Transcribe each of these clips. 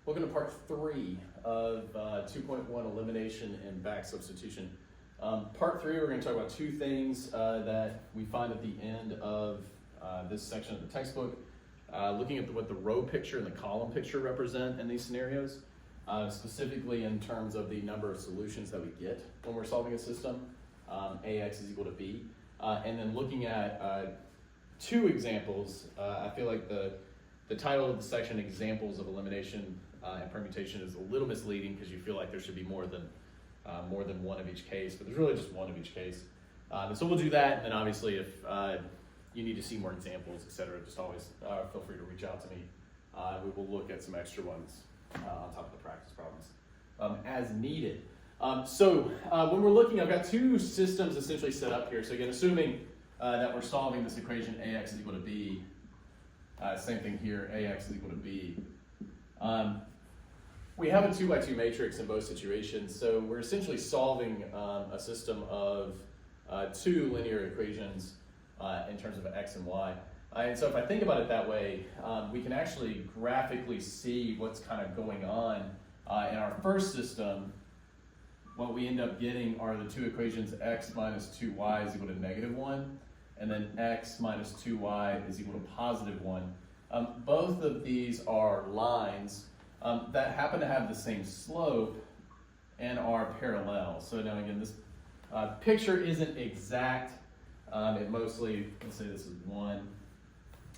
Welcome to part 3 of 2.1 Elimination and Back Substitution. Part 3, we're going to talk about two things that we find at the end of this section of the textbook. Looking at what the row picture and the column picture represent in these scenarios, specifically in terms of the number of solutions that we get when we're solving a system, AX is equal to B. And then looking at two examples, I feel like the title of the section, Examples of Elimination and Permutation, is a little misleading because you feel like there should be more than one of each case, but there's really just one of each case. And so we'll do that, and then obviously if you need to see more examples, etc., just always feel free to reach out to me. We will look at some extra ones on top of the practice problems as needed. So when we're looking, I've got two systems essentially set up here. So again, assuming that we're solving this equation AX is equal to B, same thing here, AX is equal to B. We have a 2x2 matrix in both situations, so we're essentially solving a system of two linear equations in terms of x and y. And so if I think about it that way, we can actually graphically see what's kind of going on. In our first system, what we end up getting are the two equations x minus 2y is equal to -1, and then x minus 2y is equal to +1. Both of these are lines that happen to have the same slope and are parallel. So now again, this picture isn't exact. It mostly, let's say this is 1.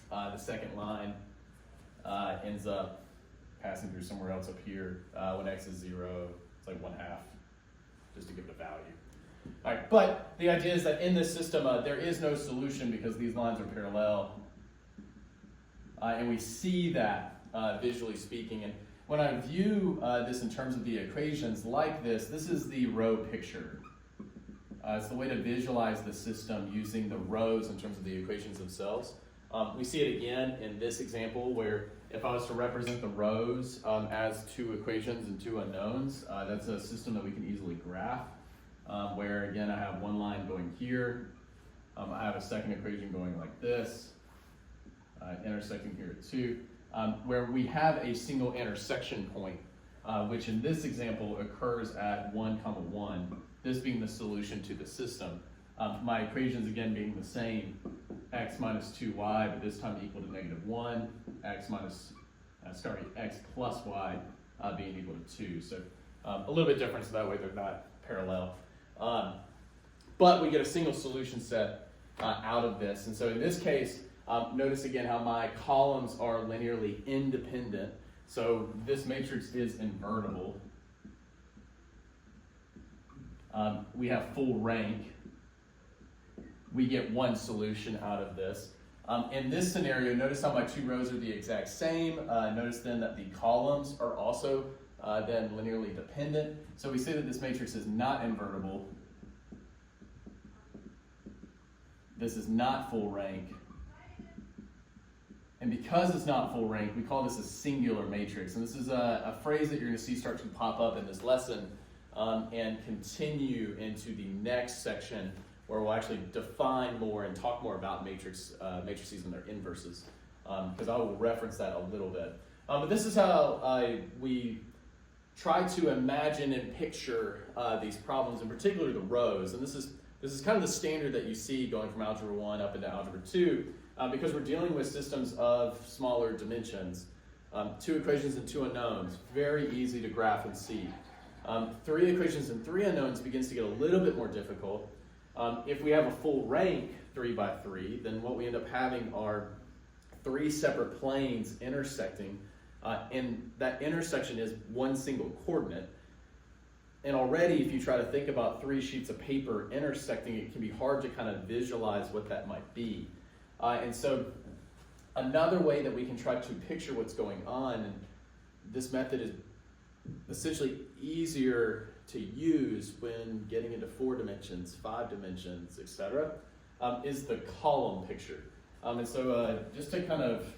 The second line ends up passing through somewhere else up here. When x is 0, it's like 1/2, just to give it a value. All right, but the idea is that in this system, there is no solution because these lines are parallel. And we see that visually speaking. And when I view this in terms of the equations like this is the row picture. It's the way to visualize the system using the rows in terms of the equations themselves. We see it again in this example where if I was to represent the rows as two equations and two unknowns, that's a system that we can easily graph. Where again, I have one line going here. I have a second equation going like this. Intersecting here at 2, where we have a single intersection point, which in this example occurs at 1, 1, this being the solution to the system. My equations again being the same, x minus 2y, but this time equal to -1, x plus y being equal to 2. So a little bit different, so that way they're not parallel. But we get a single solution set out of this. And so in this case, notice again how my columns are linearly independent. So this matrix is invertible. We have full rank. We get one solution out of this. In this scenario, notice how my two rows are the exact same. Notice then that the columns are also then linearly dependent. So we say that this matrix is not invertible. This is not full rank. And because it's not full rank, we call this a singular matrix. And this is a phrase that you're going to see start to pop up in this lesson and continue into the next section where we'll actually define more and talk more about matrices and their inverses, because I will reference that a little bit. But this is how we try to imagine and picture these problems, in particular the rows. And this is kind of the standard that you see going from Algebra 1 up into Algebra 2. Because we're dealing with systems of smaller dimensions. Two equations and two unknowns, very easy to graph and see. Three equations and three unknowns begins to get a little bit more difficult. If we have a full rank 3 by 3, then what we end up having are three separate planes intersecting, and that intersection is one single coordinate. And already, if you try to think about three sheets of paper intersecting, it can be hard to kind of visualize what that might be. And so another way that we can try to picture what's going on, and this method is essentially easier to use when getting into 4 dimensions, 5 dimensions, etc., is the column picture. And so just to kind of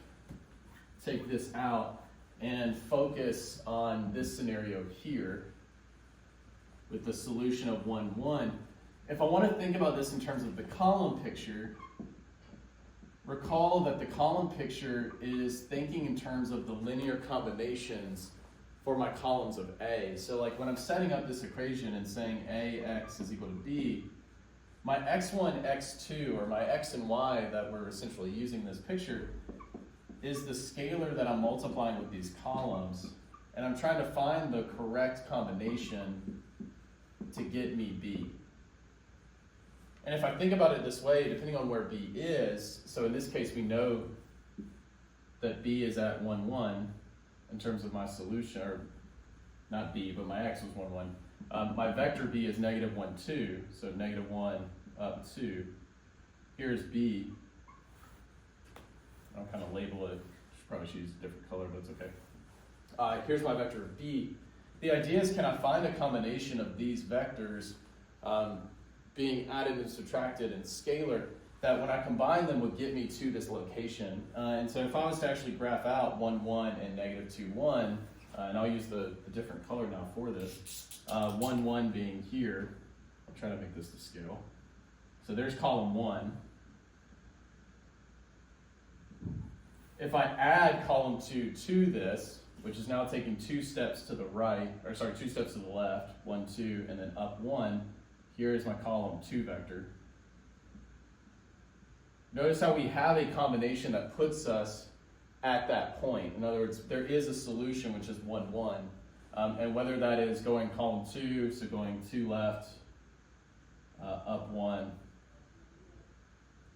take this out and focus on this scenario here with the solution of 1, 1, if I want to think about this in terms of the column picture, recall that the column picture is thinking in terms of the linear combinations for my columns of A. So like when I'm setting up this equation and saying AX is equal to B, my x1, x2, or my x and y that we're essentially using in this picture is the scalar that I'm multiplying with these columns, and I'm trying to find the correct combination to get me B. And if I think about it this way, depending on where B is, so in this case we know that B is at 1, 1 in terms of my solution, or not B, but my x was 1, 1. My vector B is negative 1, 2, so negative 1 up 2. Here's B. I'll kind of label it. Probably should use a different color, but it's okay. Here's my vector of B. The idea is, can I find a combination of these vectors being added and subtracted and scalar that when I combine them would get me to this location. And so if I was to actually graph out 1, 1 and negative 2, 1, and I'll use the different color now for this, 1, 1 being here. I'll try to make this to scale. So there's column 1. If I add column 2 to this, which is now taking 2 steps to the right, or sorry, 2 steps to the left, 1, 2, and then up 1, here is my column 2 vector. Notice how we have a combination that puts us at that point. In other words, there is a solution which is 1, 1. And whether that is going column 2, so going 2 left, up 1,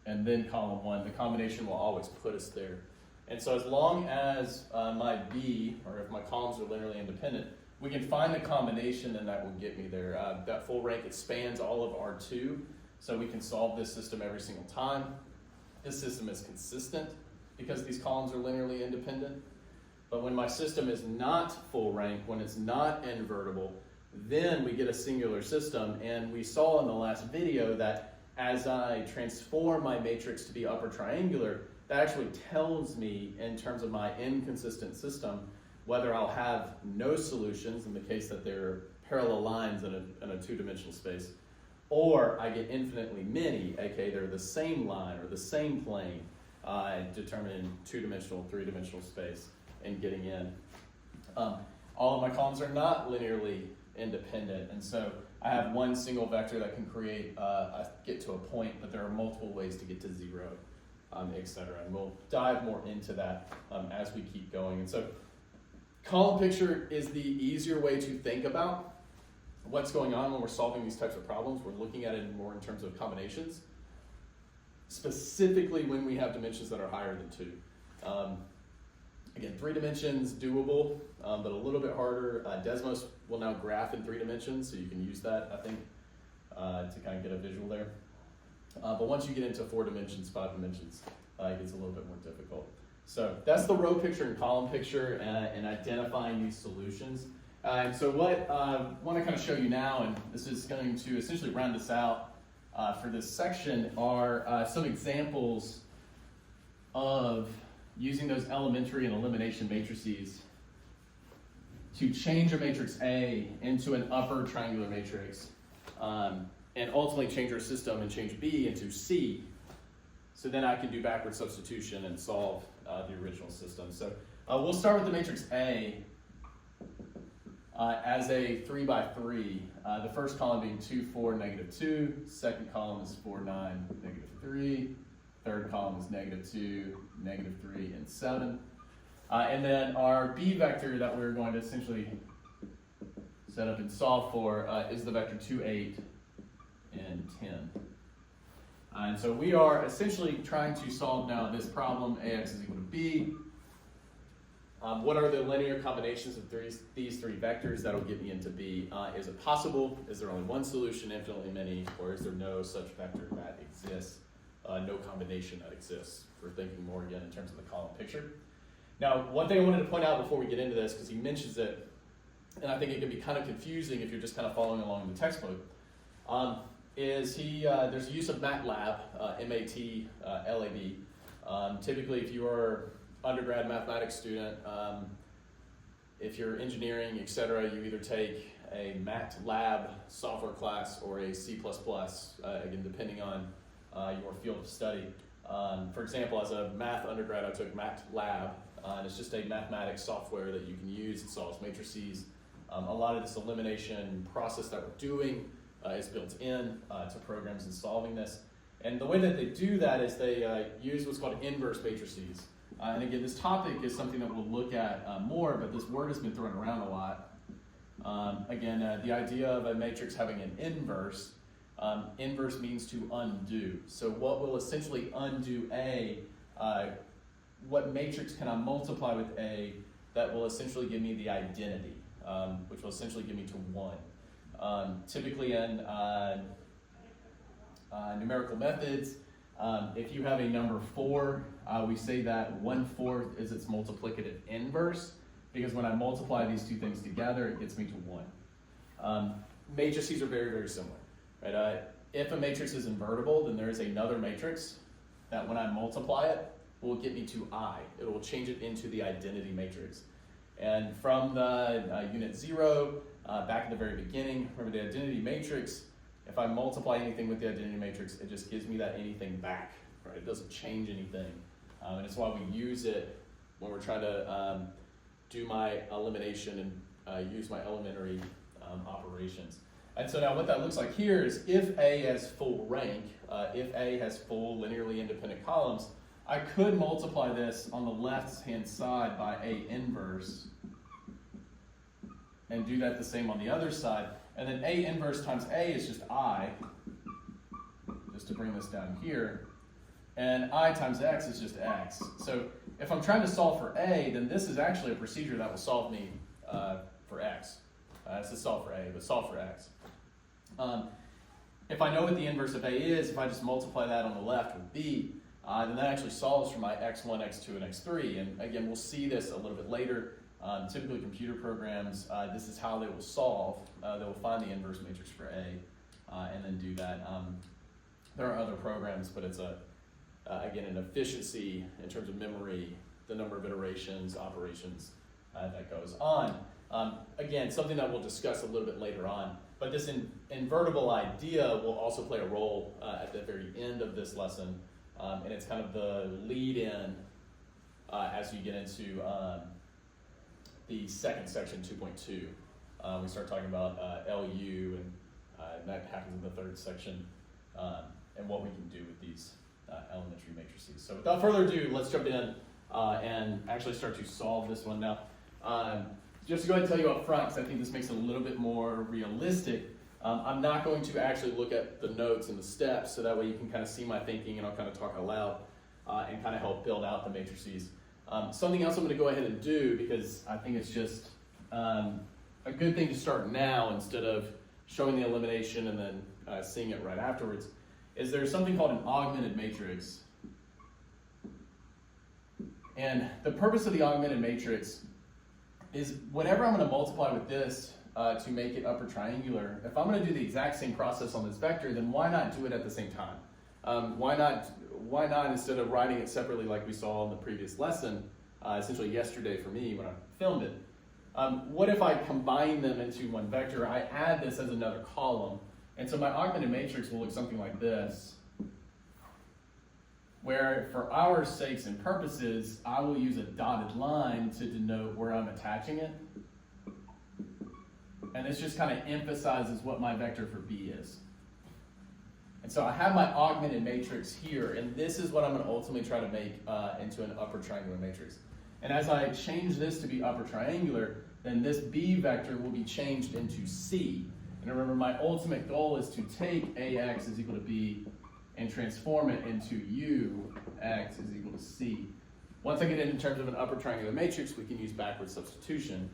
and then column 1, the combination will always put us there. And so as long as my B, or if my columns are linearly independent, we can find the combination and that will get me there. That full rank expands all of R2, so we can solve this system every single time. This system is consistent because these columns are linearly independent. But when my system is not full rank, when it's not invertible, then we get a singular system. And we saw in the last video that as I transform my matrix to be upper triangular, that actually tells me in terms of my inconsistent system whether I'll have no solutions in the case that they're parallel lines in a two-dimensional space, or I get infinitely many, aka they're the same line or the same plane, determining two-dimensional, three-dimensional space and getting in. All of my columns are not linearly independent, and so I have one single vector that can create, get to a point, but there are multiple ways to get to 0, etc. And we'll dive more into that as we keep going. And so column picture is the easier way to think about what's going on when we're solving these types of problems. We're looking at it more in terms of combinations, specifically when we have dimensions that are higher than 2. Again, 3 dimensions, doable, but a little bit harder. Desmos will now graph in 3 dimensions, so you can use that, I think, to kind of get a visual there. But once you get into 4 dimensions, 5 dimensions, it gets a little bit more difficult. So that's the row picture and column picture and identifying these solutions. And so what I want to kind of show you now, and this is going to essentially round us out for this section, are some examples of using those elementary and elimination matrices to change a matrix A into an upper triangular matrix, and ultimately change our system and change B into C. So then I can do backward substitution and solve the original system. So we'll start with the matrix A as a 3 by 3. The first column being 2, 4, negative 2. Second column is 4, 9, negative 3. Third column is negative 2, negative 3, and 7. And then our B vector that we're going to essentially set up and solve for is the vector 2, 8, and 10. And so we are essentially trying to solve now this problem, AX is equal to B. What are the linear combinations of these 3 vectors that'll get me into B? Is it possible? Is there only one solution, infinitely many, or is there no such vector that exists? No combination that exists. We're thinking more again in terms of the column picture. Now, one thing I wanted to point out before we get into this, because he mentions it, and I think it can be kind of confusing if you're just kind of following along in the textbook, is there's a use of MATLAB, M-A-T-L-A-B. Typically, if you are undergrad mathematics student, if you're engineering, etc., you either take a MATLAB software class or a C++, again, depending on your field of study. For example, as a math undergrad, I took MATLAB, and it's just a mathematics software that you can use. It solves matrices. A lot of this elimination process that we're doing is built in to programs in solving this. And the way that they do that is they use what's called inverse matrices. And again, this topic is something that we'll look at more, but this word has been thrown around a lot. The idea of a matrix having an inverse, inverse means to undo. So what will essentially undo A, what matrix can I multiply with A that will essentially give me the identity, which will essentially give me to 1. Typically in numerical methods, if you have a number 4, we say that 1/4 is its multiplicative inverse, because when I multiply these two things together, it gets me to 1. Matrices are very, very similar. Right? If a matrix is invertible, then there is another matrix that when I multiply it, will get me to I. It will change it into the identity matrix. And from the unit 0, back at the very beginning, remember the identity matrix, if I multiply anything with the identity matrix, it just gives me that anything back. Right? It doesn't change anything. And it's why we use it when we're trying to do my elimination and use my elementary operations. And so now what that looks like here is if A has full rank, if A has full linearly independent columns, I could multiply this on the left-hand side by A inverse and do that the same on the other side. And then A inverse times A is just I, just to bring this down here. And I times X is just X. So if I'm trying to solve for A, then this is actually a procedure that will solve me for X. This is solve for A, but solve for X. If I know what the inverse of A is, if I just multiply that on the left with B, then that actually solves for my X1, X2, and X3. And again, we'll see this a little bit later. Typically computer programs, this is how they will solve. They will find the inverse matrix for A and then do that. There are other programs, but it's again, an efficiency in terms of memory, the number of iterations, operations that goes on. Again, something that we'll discuss a little bit later on. But this invertible idea will also play a role at the very end of this lesson. And it's kind of the lead-in as you get into the second section, 2.2. We start talking about LU, and that happens in the third section, and what we can do with these elementary matrices. So without further ado, let's jump in and actually start to solve this one. Now, just to go ahead and tell you up front, because I think this makes it a little bit more realistic, I'm not going to actually look at the notes and the steps, so that way you can kind of see my thinking, and I'll kind of talk aloud and kind of help build out the matrices. Something else I'm going to go ahead and do, because I think it's just a good thing to start now instead of showing the elimination and then seeing it right afterwards, is there's something called an augmented matrix. And the purpose of the augmented matrix is whenever I'm going to multiply with this to make it upper triangular, if I'm going to do the exact same process on this vector, then why not do it at the same time? Why not, instead of writing it separately like we saw in the previous lesson, essentially yesterday for me when I filmed it, what if I combine them into one vector? I add this as another column, and so my augmented matrix will look something like this, where for our sakes and purposes, I will use a dotted line to denote where I'm attaching it. And this just kind of emphasizes what my vector for B is. And so I have my augmented matrix here, and this is what I'm going to ultimately try to make into an upper triangular matrix. And as I change this to be upper triangular, then this B vector will be changed into C. And remember, my ultimate goal is to take AX is equal to B and transform it into UX is equal to C. Once I get it in terms of an upper triangular matrix, we can use backward substitution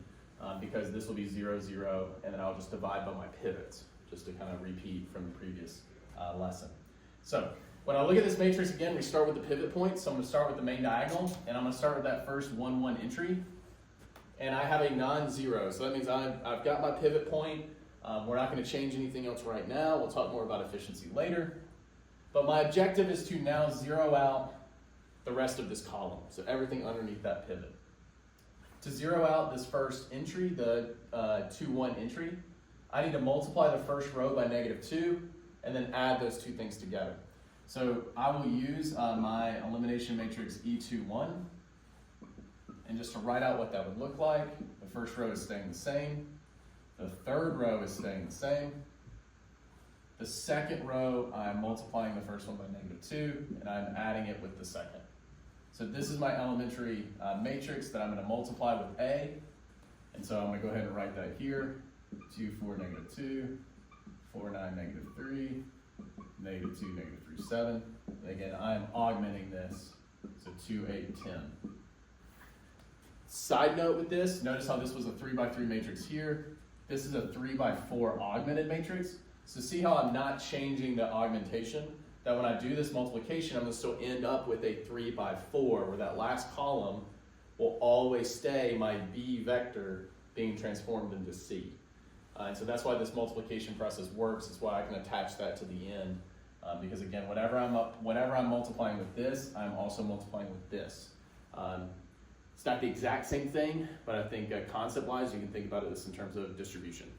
because this will be 0, 0, and then I'll just divide by my pivots, just to kind of repeat from the previous lesson. So when I look at this matrix again, we start with the pivot point. So I'm going to start with the main diagonal, and I'm going to start with that first 1, 1 entry. And I have a non-zero, so that means I've got my pivot point. We're not going to change anything else right now. We'll talk more about efficiency later. But my objective is to now zero out the rest of this column, so everything underneath that pivot. To zero out this first entry, the 2, 1 entry, I need to multiply the first row by -2 and then add those two things together. So I will use my elimination matrix E2, 1, And just to write out what that would look like, the first row is staying the same. The third row is staying the same. The second row, I'm multiplying the first one by -2, and I'm adding it with the second. So this is my elementary matrix that I'm going to multiply with A. And so I'm going to go ahead and write that here. 2, 4, -2, 4, 9, -3, -2, -3, 7. And again, I'm augmenting this, so 2, 8, 10. Side note with this, notice how this was a 3 by 3 matrix here. This is a 3 by 4 augmented matrix. So see how I'm not changing the augmentation? That when I do this multiplication, I'm going to still end up with a 3 by 4, where that last column will always stay my B vector being transformed into C. And so that's why this multiplication process works. It's why I can attach that to the end. Because again, whenever I'm multiplying with this, I'm also multiplying with this. It's not the exact same thing, but I think concept-wise, you can think about this in terms of distribution.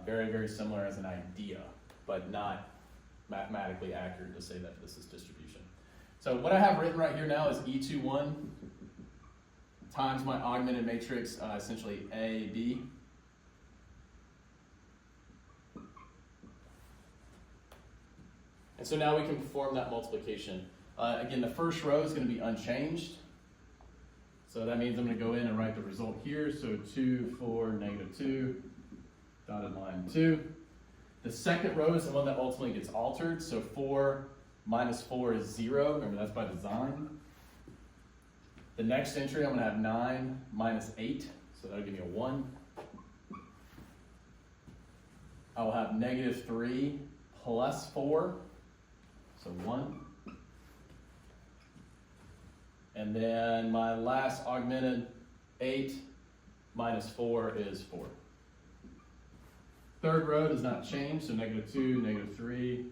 Very, very similar as an idea, but not mathematically accurate to say that this is distribution. So what I have written right here now is E21 times my augmented matrix, essentially A, B. And so now we can perform that multiplication. Again, the first row is going to be unchanged. So that means I'm going to go in and write the result here. So 2, 4, -2, dotted line 2. The second row is the one that ultimately gets altered. So 4 minus 4 is 0. Remember, that's by design. The next entry, I'm going to have 9 minus 8. So that'll give me a 1. I will have -3 plus 4. So 1. And then my last augmented 8 minus 4 is 4. Third row does not change, so -2, -3,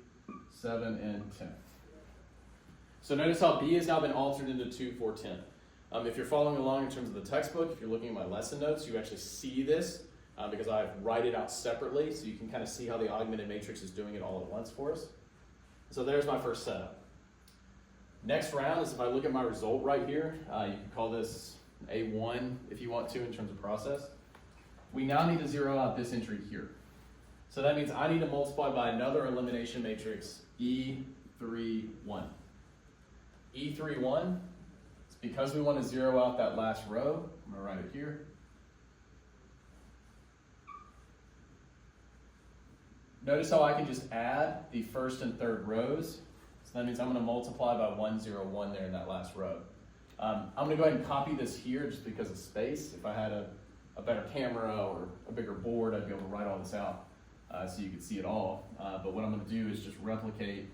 7, and 10. So notice how B has now been altered into 2, 4, 10. If you're following along in terms of the textbook, if you're looking at my lesson notes, you actually see this because I write it out separately, so you can kind of see how the augmented matrix is doing it all at once for us. So there's my first setup. Next round is if I look at my result right here, you can call this A1 if you want to in terms of process. We now need to zero out this entry here. So that means I need to multiply by another elimination matrix, E31. E31, it's because we want to zero out that last row. I'm going to write it here. Notice how I can just add the first and third rows. So that means I'm going to multiply by 1, 0, 1 there in that last row. I'm going to go ahead and copy this here just because of space. If I had a better camera or a bigger board, I'd be able to write all this out so you could see it all. But what I'm going to do is just replicate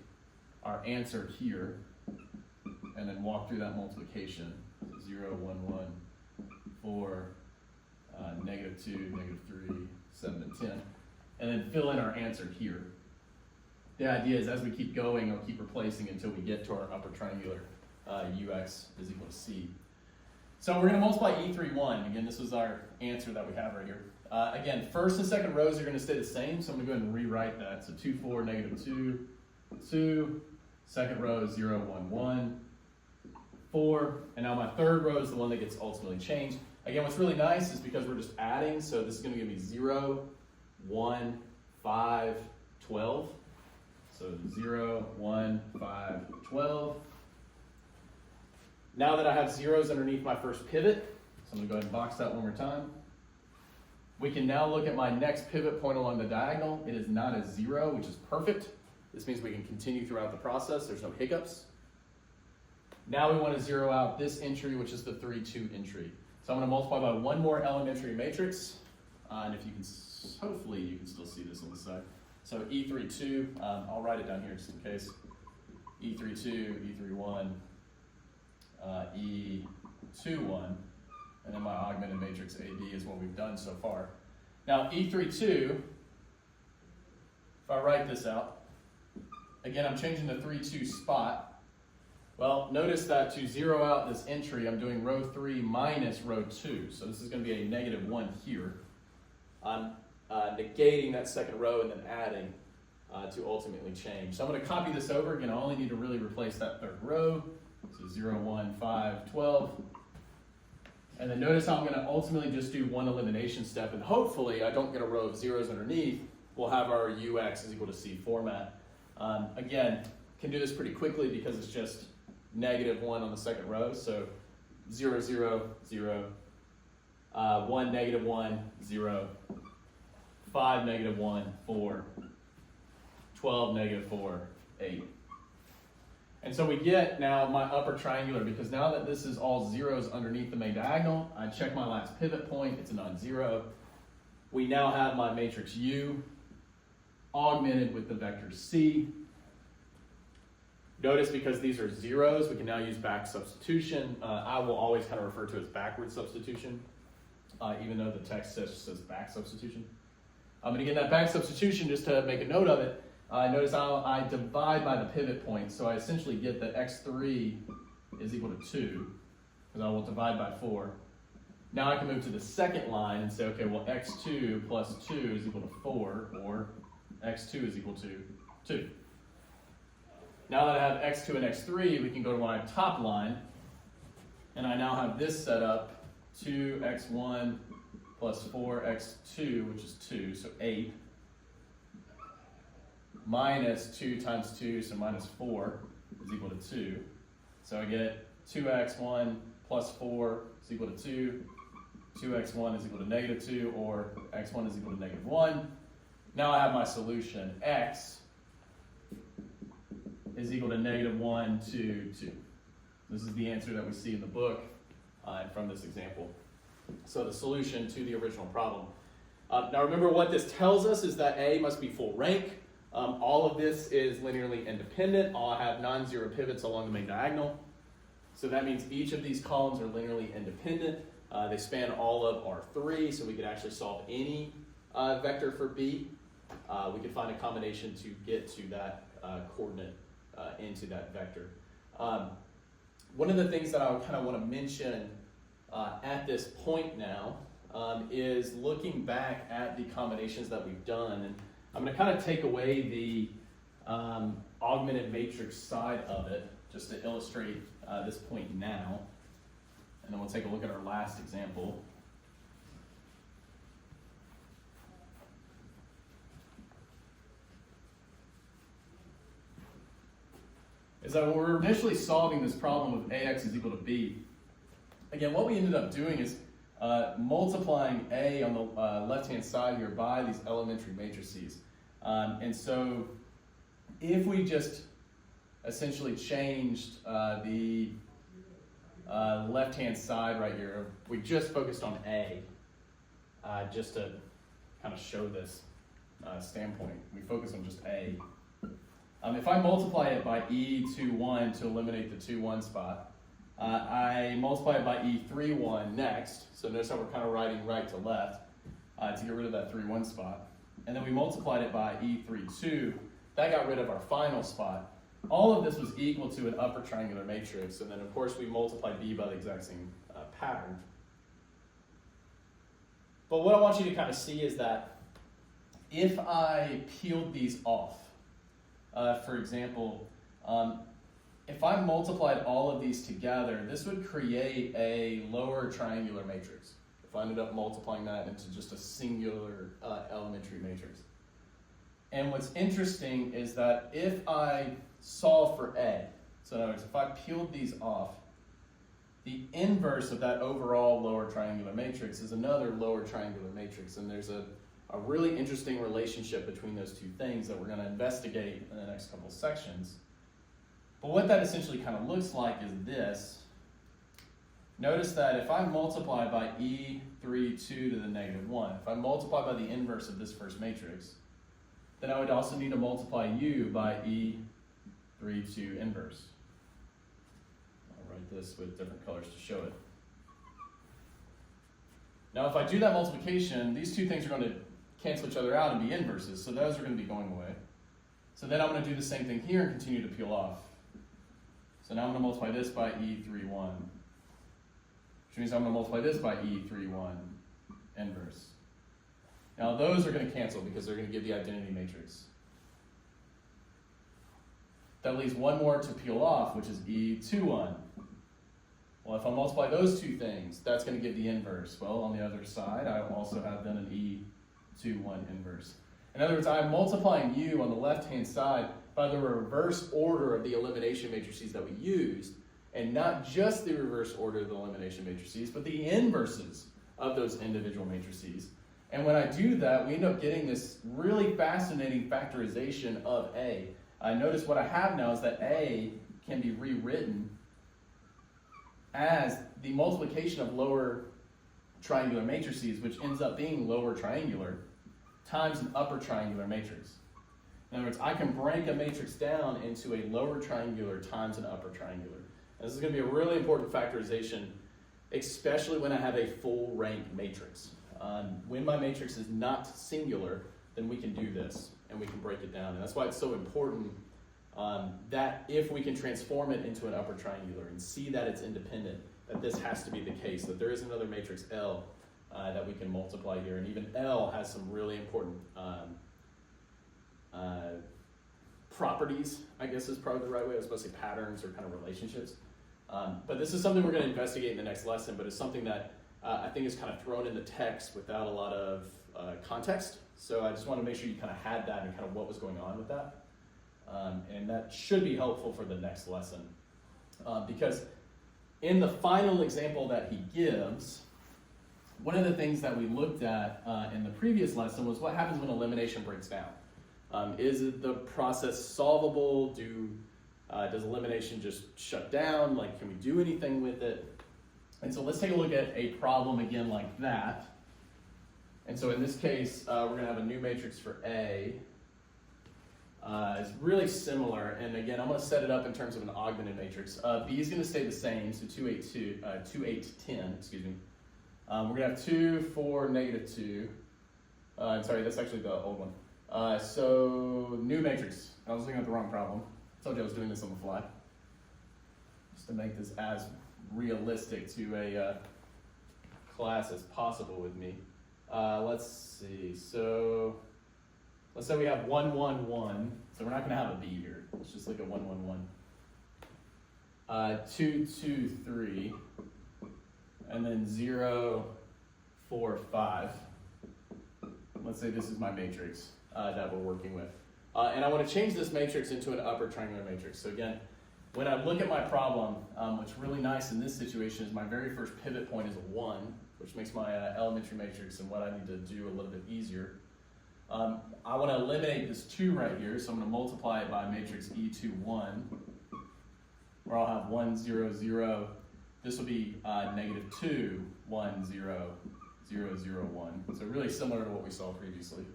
our answer here and then walk through that multiplication. 0, 1, 1, 4, -2, -3, 7, and 10. And then fill in our answer here. The idea is as we keep going, I'll keep replacing until we get to our upper triangular UX is equal to C. So we're going to multiply E31. Again, this was our answer that we have right here. Again, first and second rows are going to stay the same, so I'm going to go ahead and rewrite that. So 2, 4, -2, 2. Second row is 0, 1, 1, 4. And now my third row is the one that gets ultimately changed. Again, what's really nice is because we're just adding, so this is going to give me 0, 1, 5, 12. So 0, 1, 5, 12. Now that I have zeros underneath my first pivot, so I'm going to go ahead and box that one more time. We can now look at my next pivot point along the diagonal. It is not a 0, which is perfect. This means we can continue throughout the process. There's no hiccups. Now we want to zero out this entry, which is the 3, 2 entry. So I'm going to multiply by one more elementary matrix. And if you can, hopefully you can still see this on the side. So E32, I'll write it down here just in case. E32, E31, E21, and then my augmented matrix AB is what we've done so far. Now E32, if I write this out, again I'm changing the 3, 2 spot. Well, notice that to zero out this entry, I'm doing row 3 minus row 2. So this is going to be a -1 here. I'm negating that second row and then adding to ultimately change. So I'm going to copy this over. Again, I only need to really replace that third row. So 0, 1, 5, 12. And then notice how I'm going to ultimately just do one elimination step, and hopefully I don't get a row of zeros underneath. We'll have our ux is equal to c format. Again, can do this pretty quickly because it's just -1 on the second row. So 0, 0, 0, 1, -1, 0, 5, -1, 4, 12, -4, 8. And so we get now my upper triangular, because now that this is all zeros underneath the main diagonal, I check my last pivot point, it's a non-zero. We now have my matrix U augmented with the vector C. Notice because these are zeros, we can now use back substitution. I will always kind of refer to it as backward substitution, even though the text says back substitution. And again, that back substitution, just to make a note of it, notice how I divide by the pivot point. So I essentially get that x3 is equal to 2, because I will divide by 4. Now I can move to the second line and say, okay, well, x2 plus 2 is equal to 4, or x2 is equal to 2. Now that I have x2 and x3, we can go to my top line, and I now have this set up, 2x1 plus 4x2, which is 2, so 8, minus 2 times 2, so minus 4, is equal to 2. So I get 2x1 plus 4 is equal to 2, 2x1 is equal to -2, or x1 is equal to -1. Now I have my solution. X is equal to -1, 2, 2. This is the answer that we see in the book and from this example. So the solution to the original problem. Now remember, what this tells us is that A must be full rank. All of this is linearly independent. I'll have non-zero pivots along the main diagonal. So that means each of these columns are linearly independent. They span all of R3, so we could actually solve any vector for B. We could find a combination to get to that coordinate into that vector. One of the things that I kind of want to mention at this point now is looking back at the combinations that we've done. And I'm going to kind of take away the augmented matrix side of it just to illustrate this point now. And then we'll take a look at our last example. Is that when we're initially solving this problem of AX is equal to B, again, what we ended up doing is multiplying A on the left-hand side here by these elementary matrices. And so if we just essentially changed the left-hand side right here, we just focused on A, just to kind of show this standpoint. We focus on just A. If I multiply it by E21 to eliminate the 2-1 spot, I multiply it by E31 next. So notice how we're kind of writing right to left to get rid of that 3-1 spot. And then we multiplied it by E32. That got rid of our final spot. All of this was equal to an upper triangular matrix. And then, of course, we multiplied B by the exact same pattern. But what I want you to kind of see is that if I peeled these off, for example, if I multiplied all of these together, this would create a lower triangular matrix. If I ended up multiplying that into just a singular elementary matrix. And what's interesting is that if I solve for A, so in other words, if I peeled these off, the inverse of that overall lower triangular matrix is another lower triangular matrix. And there's a really interesting relationship between those two things that we're going to investigate in the next couple sections. But what that essentially kind of looks like is this. Notice that if I multiply by E32 to the -1, if I multiply by the inverse of this first matrix, then I would also need to multiply U by E32 inverse. I'll write this with different colors to show it. Now if I do that multiplication, these two things are going to cancel each other out and be inverses, so those are going to be going away. So then I'm going to do the same thing here and continue to peel off. So now I'm going to multiply this by E31, which means I'm going to multiply this by E31 inverse. Now those are going to cancel because they're going to give the identity matrix. That leaves one more to peel off, which is E21. Well, if I multiply those two things, that's going to give the inverse. Well, on the other side, I also have then an E21 inverse. In other words, I'm multiplying U on the left-hand side by the reverse order of the elimination matrices that we used, and not just the reverse order of the elimination matrices, but the inverses of those individual matrices. And when I do that, we end up getting this really fascinating factorization of A. Notice what I have now is that A can be rewritten as the multiplication of lower triangular matrices, which ends up being lower triangular, times an upper triangular matrix. In other words, I can break a matrix down into a lower triangular times an upper triangular. And this is going to be a really important factorization, especially when I have a full rank matrix. When my matrix is not singular, then we can do this, and we can break it down. And that's why it's so important that if we can transform it into an upper triangular and see that it's independent, that this has to be the case, that there is another matrix L that we can multiply here. And even L has some really important properties, I guess is probably the right way. I was supposed to say patterns or kind of relationships. But this is something we're going to investigate in the next lesson, but it's something that I think is kind of thrown in the text without a lot of context. So I just want to make sure you kind of had that and kind of what was going on with that. And that should be helpful for the next lesson. Because in the final example that he gives, one of the things that we looked at in the previous lesson was what happens when elimination breaks down. Is the process solvable? Does elimination just shut down? Like, can we do anything with it? And so let's take a look at a problem again like that. And so in this case, we're going to have a new matrix for A. It's really similar, and again, I'm going to set it up in terms of an augmented matrix. B is going to stay the same, so 2, 8, 10, excuse me. We're going to have 2, 4, negative 2. Sorry, that's actually the old one. So new matrix. I was looking at the wrong problem. I told you I was doing this on the fly. Just to make this as realistic to a class as possible with me. Let's see, so let's say we have 1, 1, 1. So we're not going to have a B here. Let's just look at 1, 1, 1. 2, 2, 3. And then 0, 4, 5. Let's say this is my matrix that we're working with. And I want to change this matrix into an upper triangular matrix. So again, when I look at my problem, what's really nice in this situation is my very first pivot point is a 1, which makes my elementary matrix and what I need to do a little bit easier. I want to eliminate this 2 right here, so I'm going to multiply it by matrix E21, where I'll have 1, 0, 0. This will be negative 2, 1, 0, 0, 0, 1. So really similar to what we saw previously.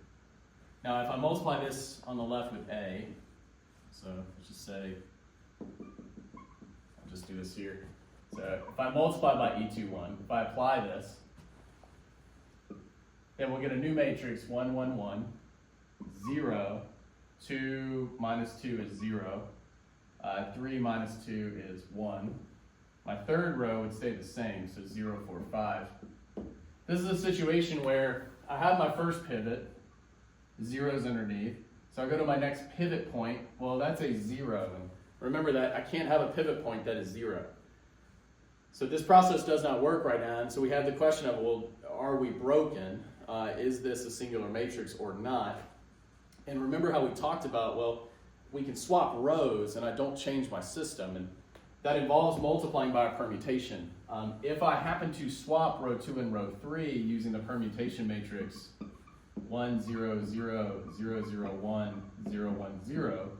Now if I multiply this on the left with A, so let's just say, I'll just do this here. So if I multiply by E21, if I apply this, then we'll get a new matrix, 1, 1, 1, 0, 2 minus 2 is 0, 3 minus 2 is 1. My third row would stay the same, so 0, 4, 5. This is a situation where I have my first pivot, 0's underneath, so I go to my next pivot point, well that's a 0. And remember that I can't have a pivot point that is 0. So this process does not work right now, and so we have the question of, well, are we broken? Is this a singular matrix or not? And remember how we talked about, well, we can swap rows and I don't change my system, and that involves multiplying by a permutation. If I happen to swap row 2 and row 3 using the permutation matrix 1, 0, 0, 0, 0, 1, 0, 1, 0,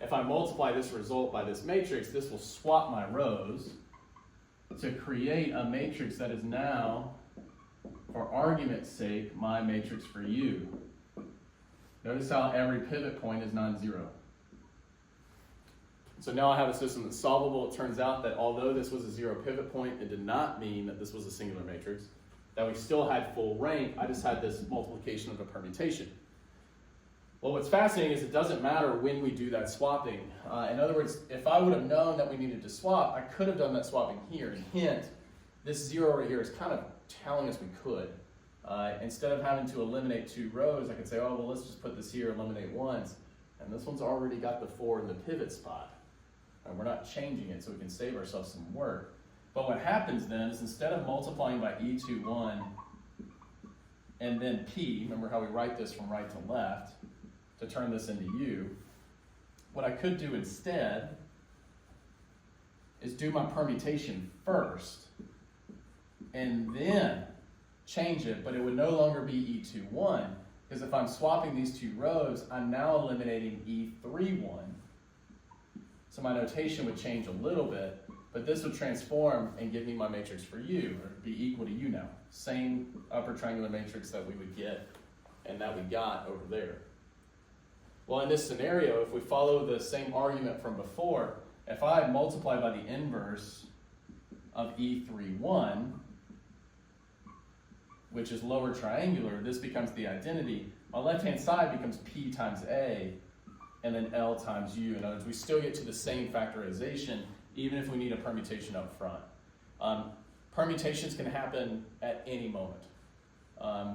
if I multiply this result by this matrix, this will swap my rows to create a matrix that is now, for argument's sake, my matrix for U. Notice how every pivot point is non-zero. So now I have a system that's solvable. It turns out that although this was a 0 pivot point, it did not mean that this was a singular matrix, that we still had full rank. I just had this multiplication of a permutation. Well, what's fascinating is it doesn't matter when we do that swapping. In other words, if I would have known that we needed to swap, I could have done that swapping here. And hint, this 0 right here is kind of telling us we could. Instead of having to eliminate 2 rows, I could say, oh, well, let's just put this here, eliminate 1s. And this one's already got the 4 in the pivot spot. And we're not changing it, so we can save ourselves some work. But what happens then is instead of multiplying by e21 and then p, remember how we write this from right to left to turn this into u, what I could do instead is do my permutation first and then change it, but it would no longer be e21, because if I'm swapping these two rows, I'm now eliminating e31. So my notation would change a little bit, but this would transform and give me my matrix for U, or be equal to U now. Same upper triangular matrix that we would get and that we got over there. Well, in this scenario, if we follow the same argument from before, if I multiply by the inverse of E31, which is lower triangular, this becomes the identity. My left-hand side becomes P times A, and then L times U. In other words, we still get to the same factorization, even if we need a permutation up front. Permutations can happen at any moment.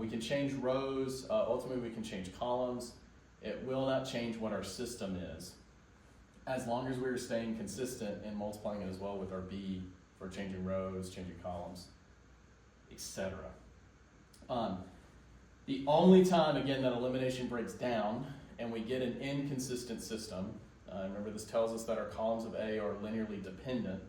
We can change rows, ultimately we can change columns. It will not change what our system is, as long as we're staying consistent and multiplying it as well with our B for changing rows, changing columns, etc. The only time, again, that elimination breaks down and we get an inconsistent system, remember this tells us that our columns of A are linearly dependent,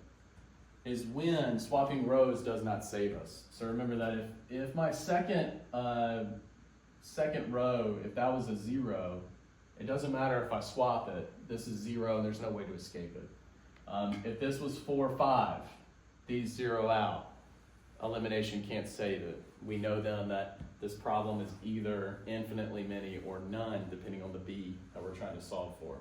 is when swapping rows does not save us. So remember that if my second row, if that was a 0, it doesn't matter if I swap it, this is 0 and there's no way to escape it. If this was 4, 5, these 0 out, elimination can't save it. We know then that this problem is either infinitely many or none, depending on the B that we're trying to solve for.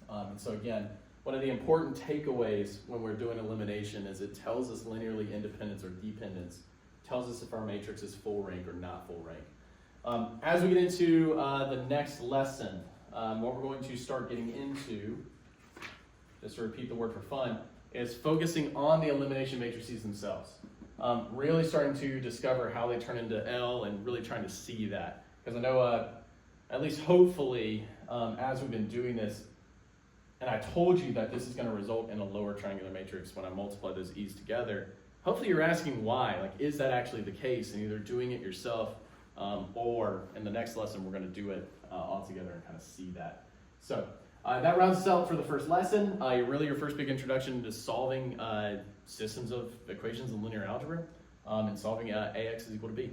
And so again, one of the important takeaways when we're doing elimination is it tells us linearly independence or dependence, tells us if our matrix is full rank or not full rank. As we get into the next lesson, what we're going to start getting into, just to repeat the word for fun, is focusing on the elimination matrices themselves. Really starting to discover how they turn into L and really trying to see that. Because I know, at least hopefully, as we've been doing this, and I told you that this is going to result in a lower triangular matrix when I multiply those E's together, hopefully you're asking why. Like, is that actually the case? And either doing it yourself or in the next lesson we're going to do it all together and kind of see that. So that rounds us out for the first lesson. Really your first big introduction to solving systems of equations in linear algebra and solving AX is equal to B.